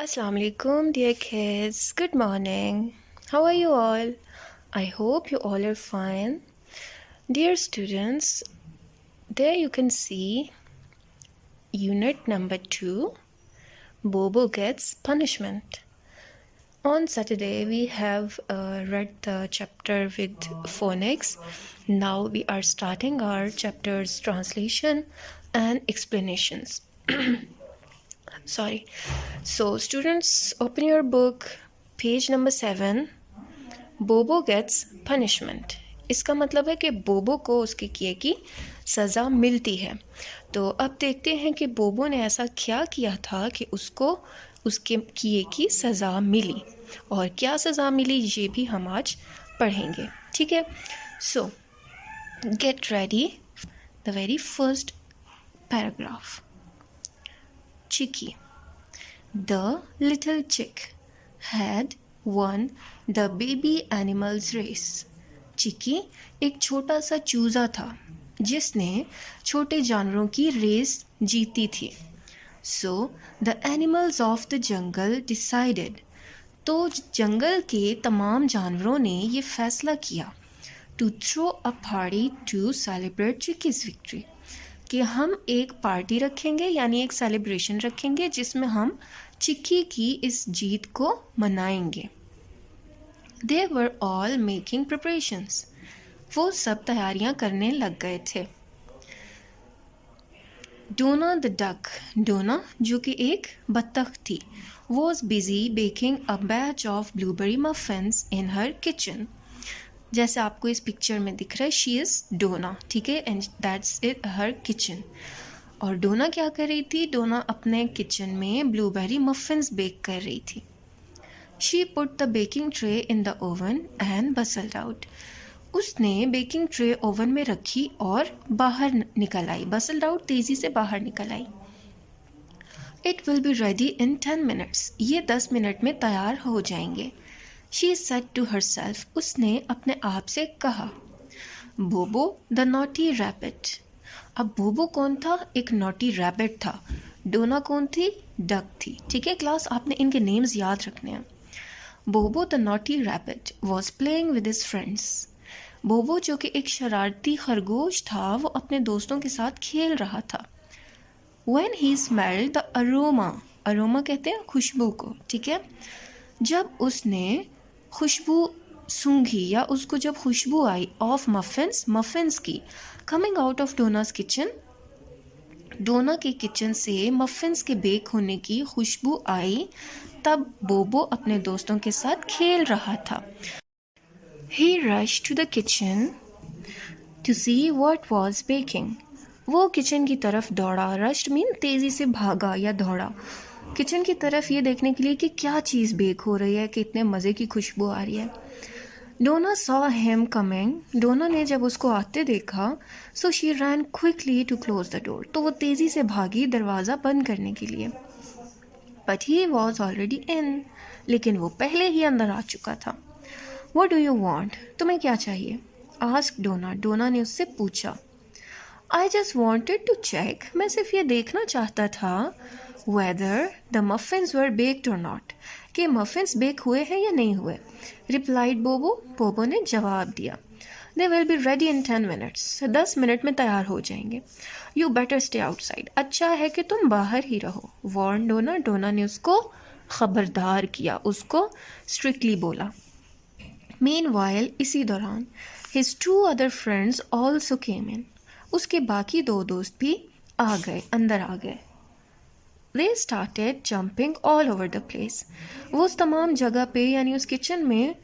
Assalamu alaikum, dear kids. Good morning. How are you all? I hope you all are fine. Dear students, there you can see unit number 2, Bobo Gets Punishment. On Saturday, we have read the chapter with phonics. Now we are starting our chapter's translation and explanations. Sorry. So, students, open your book, page number 7. बोबो gets punishment. इसका मतलब है कि बोबो को उसके किए की सज़ा मिलती है। तो अब देखते हैं कि बोबो ने ऐसा क्या किया था कि उसको उसके किए की सज़ा मिली, और क्या सज़ा मिली ये भी हम आज पढ़ेंगे। ठीक है, so get ready. The very first paragraph. Chicky, the little chick had won the baby animals race. Chicky एक छोटा सा चूजा था जिसने छोटे जानवरों की रेस जीती थी। So the animals of the jungle decided. तो जंगल के तमाम जानवरों ने ये फैसला किया to throw a party to celebrate Chicky's victory. कि हम एक पार्टी रखेंगे, यानी एक सेलिब्रेशन रखेंगे जिसमें हम चिक्की की इस जीत को मनाएंगे। They were all making preparations. वो सब तैयारियां करने लग गए थे। डोना द डक, डोना जो कि एक बत्तख थी, was busy baking a batch of blueberry muffins in her kitchen. जैसे आपको इस पिक्चर में दिख रहा है, शी इज़ डोना, ठीक है, and that's it her kitchen. और डोना क्या कर रही थी? डोना अपने किचन में ब्लूबेरी मफिन्स बेक कर रही थी। She put the baking tray in the oven and bustled out. उसने बेकिंग ट्रे ओवन में रखी और बाहर निकल आई। बसल्ड आउट, तेज़ी से बाहर निकल आई। It will be ready in 10 minutes. ये 10 मिनट में तैयार हो जाएंगे। शी सेड टू हरसेल्फ, उसने अपने आप से कहा। बोबो द नॉटी रैबिट। अब बोबो कौन था? एक नॉटी रैबिट था। डोना कौन थी? डक थी। ठीक है क्लास, आपने इनके नेम्स याद रखने हैं। बोबो the naughty rabbit was playing with his friends. बोबो जो कि एक शरारती खरगोश था, वो अपने दोस्तों के साथ खेल रहा था। When he smelled the aroma, aroma कहते हैं खुशबू को, ठीक है। जब उसने खुशबू सूंघी या उसको जब खुशबू आई ऑफ मफिन्स की, कमिंग आउट ऑफ डोनास किचन, डोना के किचन से मफिन्स के बेक होने की खुशबू आई, तब बोबो अपने दोस्तों के साथ खेल रहा था। He rushed to the kitchen to see what was baking. वो किचन की तरफ दौड़ा। रश्ड मीन तेज़ी से भागा या दौड़ा किचन की तरफ, ये देखने के लिए कि क्या चीज़ बेक हो रही है, कि इतने मज़े की खुशबू आ रही है। Donna saw him coming. Donna ने जब उसको आते देखा, so she ran quickly to close the door. तो वो तेज़ी से भागी दरवाज़ा बंद करने के लिए। But he was already in. लेकिन वो पहले ही अंदर आ चुका था। What do you want? तुम्हें क्या चाहिए? Asked डोना। डोना ने उससे पूछा। I just wanted to check. मैं सिर्फ ये देखना चाहता था whether the muffins were baked or not. कि मफिन्स बेक हुए हैं या नहीं हुए। Replied बोबो। बोबो ने जवाब दिया। They will be ready in 10 minutes. 10 minute में तैयार हो जाएंगे। You better stay outside. अच्छा है कि तुम बाहर ही रहो। Warned डोना। डोना ने उसको खबरदार किया, उसको स्ट्रिक्टली बोला। Meanwhile, इसी दौरान his 2 other friends also came in. उसके बाकी 2 दोस्त भी आ गए, अंदर आ गए। They started jumping all over the place. वो उस तमाम जगह पे यानी उस किचन में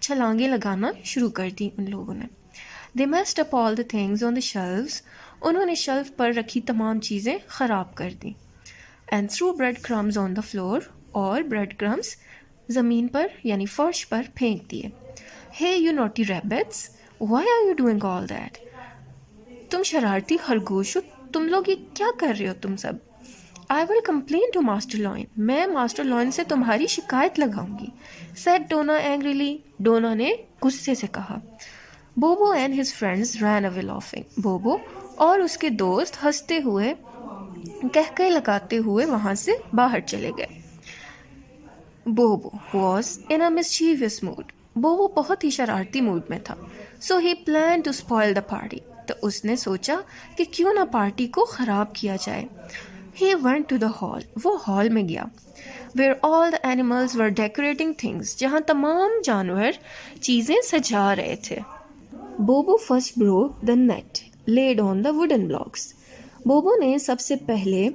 छलांगे लगाना शुरू कर दी उन लोगों ने। They messed up all the things on the shelves. उन्होंने शेल्फ पर रखी तमाम चीज़ें ख़राब कर दी। And threw bread crumbs on the floor. और bread crumbs ज़मीन पर यानी फर्श पर फेंक दिए। Hey you naughty rabbits, why are you doing all that? तुम शरारती खरगोश हो, तुम लोग ये क्या कर रहे हो तुम सब? I will complain to Master Lion. मैं मास्टर लॉयन से तुम्हारी शिकायत लगाऊंगी। Said डोना angrily. डोना ने गुस्से से कहा। बोबो and his friends ran away laughing. बोबो और उसके दोस्त हंसते हुए कहके लगाते हुए वहाँ से बाहर चले गए। Bobo was in a mischievous mood. Bobo बहुत ही शरारती मूड में था। So he plan to spoil the party. तो उसने सोचा कि क्यों ना पार्टी को ख़राब किया जाए। He went to the hall. वो हॉल में गया where all the animals were decorating things, जहाँ तमाम जानवर चीज़ें सजा रहे थे। Bobo first broke the net laid on the wooden blocks. Bobo ने सबसे पहले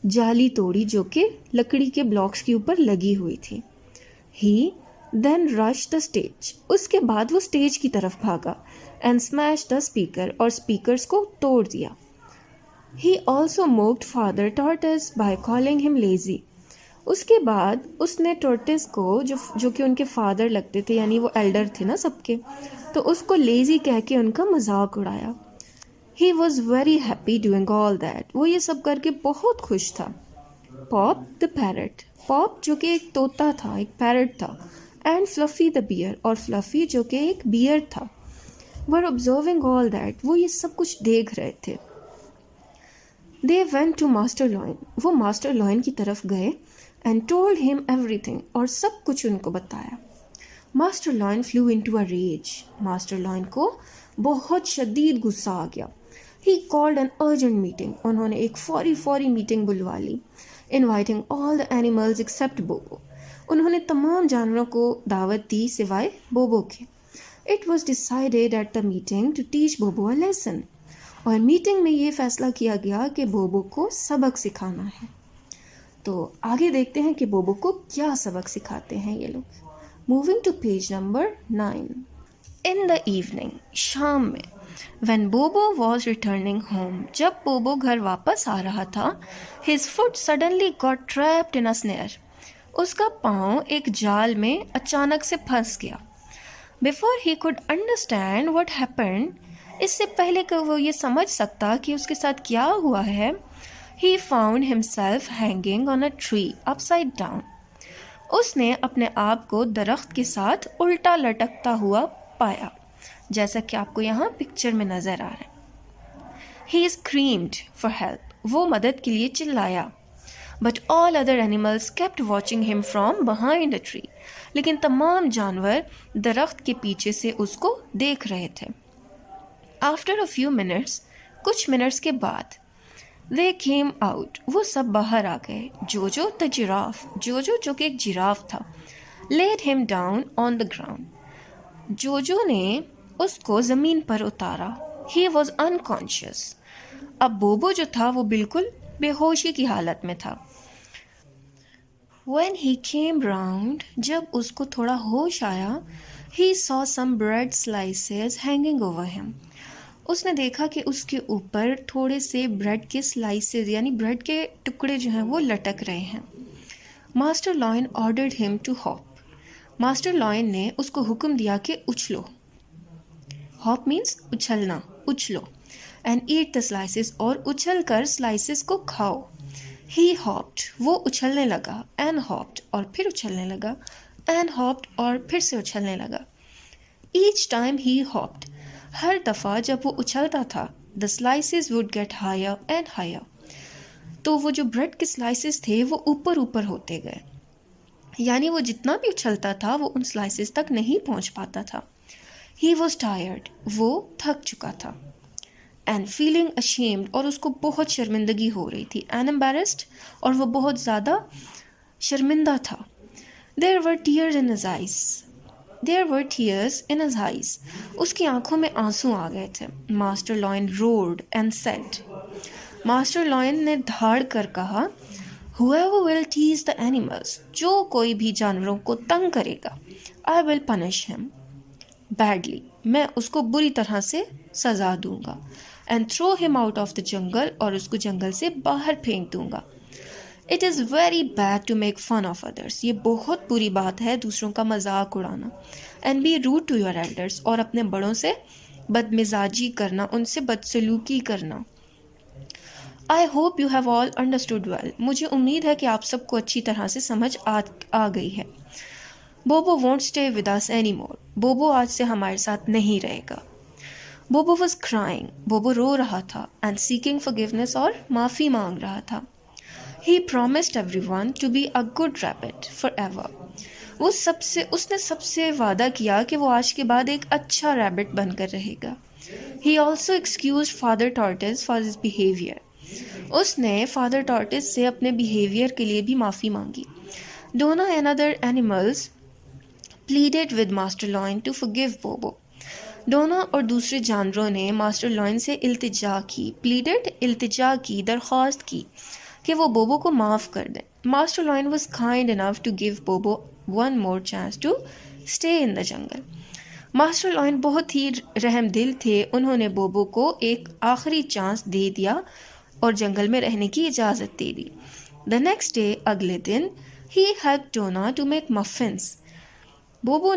जाली तोड़ी जो कि लकड़ी के ब्लॉक्स के ऊपर लगी हुई थी। He then rush the stage. उसके बाद वो स्टेज की तरफ भागा एंड स्मैश द स्पीकर, और स्पीकर्स को तोड़ दिया। He also mocked father tortoise by calling him lazy. उसके बाद उसने टॉर्टस को, जो कि उनके फादर लगते थे, यानी वो एल्डर थे ना सबके, तो उसको लेजी कह के उनका मजाक उड़ाया। He was very happy doing all that. वो ये सब करके बहुत खुश था। Pop the parrot. पॉप जो कि एक तोता था, एक पैरट था, एंड फ्लफी द बियर, और फ्लफी जो कि एक बियर था, वर ऑब्जर्विंग ऑल दैट। वो ये सब कुछ देख रहे थे। They went to master lion. वो मास्टर लॉयन की तरफ गए एंड टोल्ड हिम एवरीथिंग, और सब कुछ उनको बताया। Master lion flew into a rage. Master lion को बहुत शदीद गुस्सा आ गया। He called an urgent meeting. उन्होंने एक फौरी मीटिंग बुलवा ली। Inviting all the animals except Bobo. उन्होंने तमाम जानवरों को दावत दी सिवाय बोबो के। It was decided at the meeting to teach Bobo a lesson. और मीटिंग में ये फैसला किया गया कि बोबो को सबक सिखाना है। तो आगे देखते हैं कि बोबो को क्या सबक सिखाते हैं ये लोग। Moving to page number 9। In the evening, शाम में, when बोबो was returning home, जब बोबो घर वापस आ रहा था, his foot suddenly got trapped in a snare. उसका पाँव एक जाल में अचानक से फंस गया। Before he could understand what happened, इससे पहले कि वो ये समझ सकता कि उसके साथ क्या हुआ है, he found himself hanging on a tree upside down. उसने अपने आप को दरख्त के साथ उल्टा लटकता हुआ पाया, जैसा कि आपको यहाँ पिक्चर में नजर आ रहा है। He screamed for help. वो मदद के लिए चिल्लाया। But all other animals kept watching him from behind a tree. लेकिन तमाम जानवर दरख्त के पीछे से उसको देख रहे थे। After a few minutes, कुछ मिनट्स के बाद, They came out. वो सब बाहर आ गए। जोजो द जिराफ। जोजो जो कि एक जिराफ था, laid him down on the ground. जोजो ने उसको ज़मीन पर उतारा। He was unconscious. अब बोबो जो था वो बिल्कुल बेहोशी की हालत में था। When he came round, जब उसको थोड़ा होश आया, he saw some bread slices hanging over him. उसने देखा कि उसके ऊपर थोड़े से ब्रेड के स्लाइसेस, यानी ब्रेड के टुकड़े जो हैं वो लटक रहे हैं। Master lion ordered him to hop. Master lion ने उसको हुक्म दिया कि उछलो। हॉप मीन्स उछलना, उछलो। एंड ईट द स्लाइसेस, और उछल कर स्लाइसेस को खाओ। ही हॉप्ड, वो उछलने लगा। एंड हॉप्ड, और फिर उछलने लगा। एंड हॉप्ड, और फिर से उछलने लगा। ईच टाइम ही हॉप्ड, हर दफ़ा जब वो उछलता था, the slices would get higher and higher, तो वो जो ब्रेड के स्लाइसेस थे वो ऊपर ऊपर होते गए, यानी वो जितना भी उछलता था वो उन स्लाइसेस तक नहीं पहुंच पाता था। ही वॉज टायर्ड, वो थक चुका था। एंड फीलिंग अशेम्ड, और उसको बहुत शर्मिंदगी हो रही थी। एंड एम्बैरेस्ड, और वो बहुत ज़्यादा शर्मिंदा था। There were tears in his eyes. There were tears in his eyes. उसकी आंखों में आंसू आ गए थे। Master Lion roared and said. Master Lion ने धाड़ कर कहा, Whoever will tease the animals, जो कोई भी जानवरों को तंग करेगा, I will punish him badly. मैं उसको बुरी तरह से सजा दूंगा। And throw him out of the jungle, और उसको जंगल से बाहर फेंक दूंगा। It is very bad to make fun of others. ये बहुत बुरी बात है दूसरों का मजाक उड़ाना। And be rude to your elders, और अपने बड़ों से बदमिजाजी करना, उनसे बदसलूकी करना। I hope you have all understood well. मुझे उम्मीद है कि आप सबको अच्छी तरह से समझ आ गई है। Bobo won't stay with us anymore. बोबो आज से हमारे साथ नहीं रहेगा। Bobo was crying. बोबो रो रहा था। And seeking forgiveness, और माफ़ी मांग रहा था। He promised everyone to be a good rabbit forever. उसने सबसे वादा किया कि वो आज के बाद एक अच्छा रैबिट बनकर रहेगा. He also excused Father Tortoise for his behavior. उसने फादर टॉर्टिस से अपने बिहेवियर के लिए भी माफ़ी मांगी. Donna and other animals pleaded with Master Lion to forgive Bobo. डोना और दूसरे जानवरों ने मास्टर लॉयन से इल्तिजा की, दरख्वास्त की कि वो बोबो को माफ़ कर दें. Master lion was kind enough to give Bobo one more chance to stay in the jungle. Master lion बहुत ही रहमदिल थे. उन्होंने बोबो को एक आखिरी चांस दे दिया और जंगल में रहने की इजाज़त दे दी. द नेक्स्ट डे, अगले दिन, he help Donna to make muffins. Bobo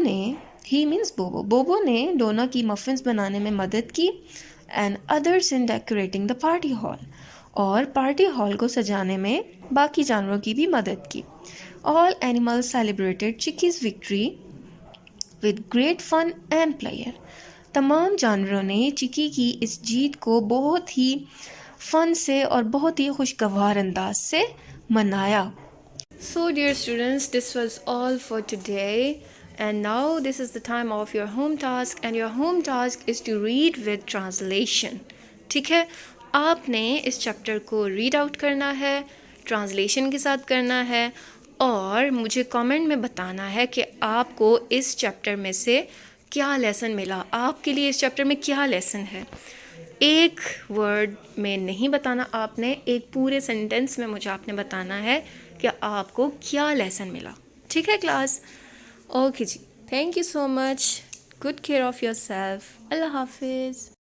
ने डोना की मफिन्स बनाने में मदद की. And others in decorating the party hall. और पार्टी हॉल को सजाने में बाकी जानवरों की भी मदद की. All animals celebrated Chicky's victory with great fun and player. तमाम जानवरों ने चिकी की इस जीत को बहुत ही फन से और बहुत ही खुशगवार अंदाज से मनाया. So dear students, this was all for today. And now this is the time of your home task, and your home task is to read with translation. ठीक है, आपने इस चैप्टर को रीड आउट करना है, ट्रांसलेशन के साथ करना है और मुझे कमेंट में बताना है कि आपको इस चैप्टर में से क्या लेसन मिला, आपके लिए इस चैप्टर में क्या लेसन है. एक वर्ड में नहीं बताना आपने, एक पूरे सेंटेंस में मुझे आपने बताना है कि आपको क्या लेसन मिला. ठीक है क्लास? ओके जी, thank you so much. Good care of your self. अल्लाह हाफिज़.